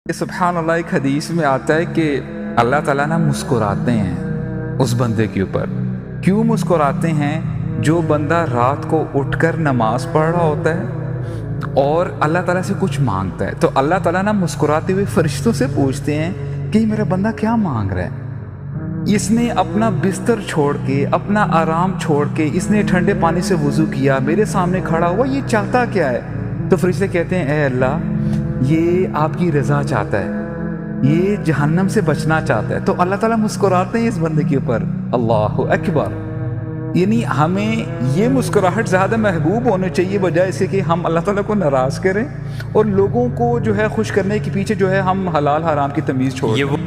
सुभान अल्लाह, एक हदीस में आता है कि अल्लाह ताला ना मुस्कुराते हैं उस बंदे के ऊपर। क्यों मुस्कुराते हैं? जो बंदा रात को उठकर नमाज पढ़ रहा होता है और अल्लाह ताला से कुछ मांगता है, तो अल्लाह ताला ना मुस्कुराते हुए फरिश्तों से पूछते हैं कि मेरा बंदा क्या मांग रहा है। इसने अपना बिस्तर छोड़ के, अपना आराम छोड़ के, इसने ठंडे पानी से वुज़ू किया, मेरे सामने खड़ा हुआ, ये चाहता क्या है? तो फरिश्ते कहते हैं, ए अल्लाह, ये आपकी रज़ा चाहता है, ये जहन्नम से बचना चाहता है। तो अल्लाह ताला मुस्कुराते हैं इस बंदे के ऊपर। अल्लाहु अकबर। यानी हमें ये मुस्कुराहट ज़्यादा महबूब होनी चाहिए, बजाय इसके कि हम अल्लाह ताला को नाराज़ करें और लोगों को जो है खुश करने के पीछे जो है हम हलाल हराम की तमीज़ छोड़ दें।